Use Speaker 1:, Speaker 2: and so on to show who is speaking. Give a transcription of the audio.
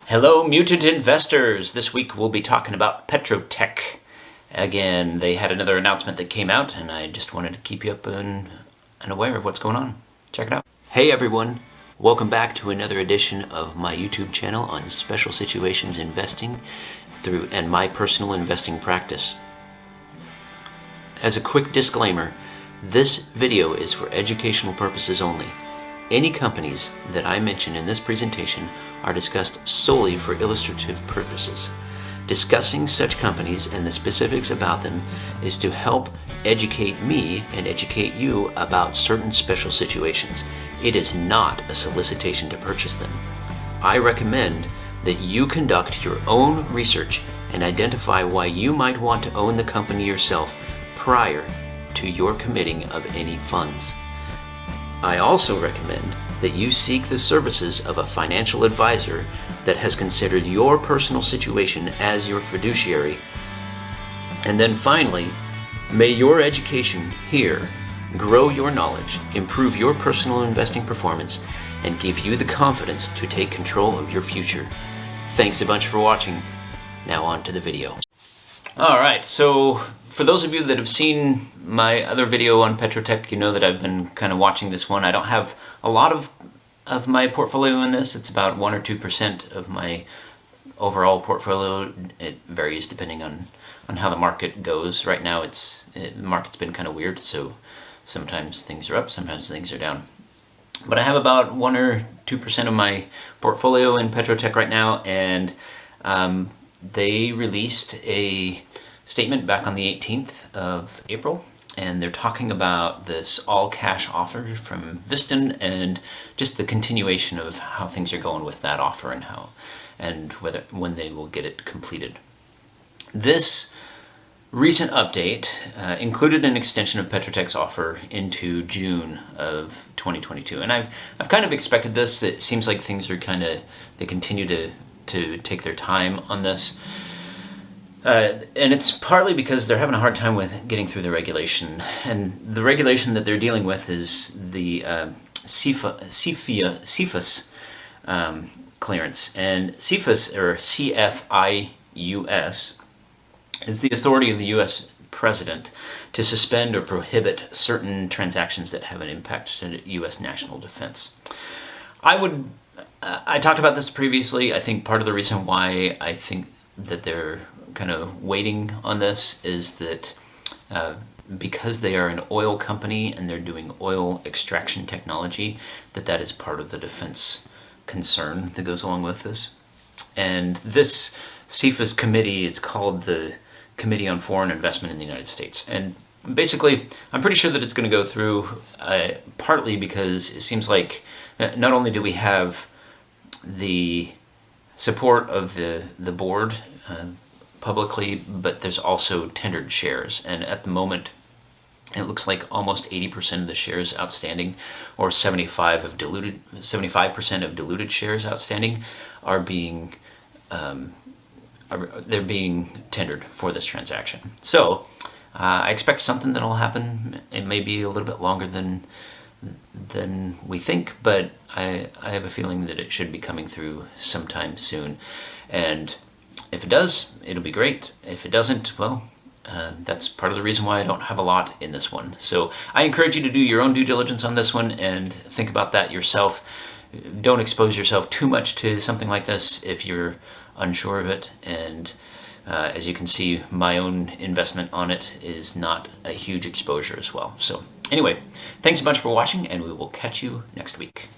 Speaker 1: Hello, mutant investors. This week we'll be talking about Petroteq. Again, they had another announcement that came out, and I just wanted to keep you up and aware of what's going on. Check it out. Hey everyone, welcome back to another edition of my YouTube channel on special situations investing and my personal investing practice. As a quick disclaimer, this video is for educational purposes only. Any companies that I mention in this presentation are discussed solely for illustrative purposes. Discussing such companies and the specifics about them is to help educate me and educate you about certain special situations. It is not a solicitation to purchase them. I recommend that you conduct your own research and identify why you might want to own the company yourself prior to your committing of any funds. I also recommend that you seek the services of a financial advisor that has considered your personal situation as your fiduciary. And then finally, may your education here grow your knowledge, improve your personal investing performance, and give you the confidence to take control of your future. Thanks a bunch for watching. Now on to the video. All right, so for those of you that have seen my other video on Petroteq, you know that I've been kind of watching this one. I don't have a lot of my portfolio in this. It's about 1 or 2% of my overall portfolio. It varies depending on how the market goes. Right now the market's been kind of weird, so sometimes things are up, sometimes things are down. But I have about 1 or 2% of my portfolio in Petroteq right now, and they released a statement back on the 18th of April, and they're talking about this all-cash offer from Viston and just the continuation of how things are going with that offer and when they will get it completed. This recent update included an extension of Petroteq's offer into June of 2022, and I've kind of expected this. It seems like things are they continue to take their time on this. And it's partly because they're having a hard time with getting through the regulation. And the regulation that they're dealing with is the CFIUS clearance. And CFIUS, or CFIUS, is the authority of the U.S. President to suspend or prohibit certain transactions that have an impact to U.S. national defense. I talked about this previously. I think part of the reason why I think that they're kind of waiting on this is that because they are an oil company and they're doing oil extraction technology, that is part of the defense concern that goes along with this. And this CFIUS committee is called the Committee on Foreign Investment in the United States. And basically, I'm pretty sure that it's going to go through partly because it seems like not only do we have the support of the board publicly, but there's also tendered shares. And at the moment, it looks like almost 80% of the shares outstanding, or 75% of diluted shares outstanding, are being tendered for this transaction. So I expect something that'll happen. It may be a little bit longer than we think, but I have a feeling that it should be coming through sometime soon. And if it does, it'll be great. If it doesn't, well, that's part of the reason why I don't have a lot in this one. So I encourage you to do your own due diligence on this one and think about that yourself. Don't expose yourself too much to something like this if you're unsure of it. And as you can see, my own investment on it is not a huge exposure as well. So anyway, thanks a bunch for watching, and we will catch you next week.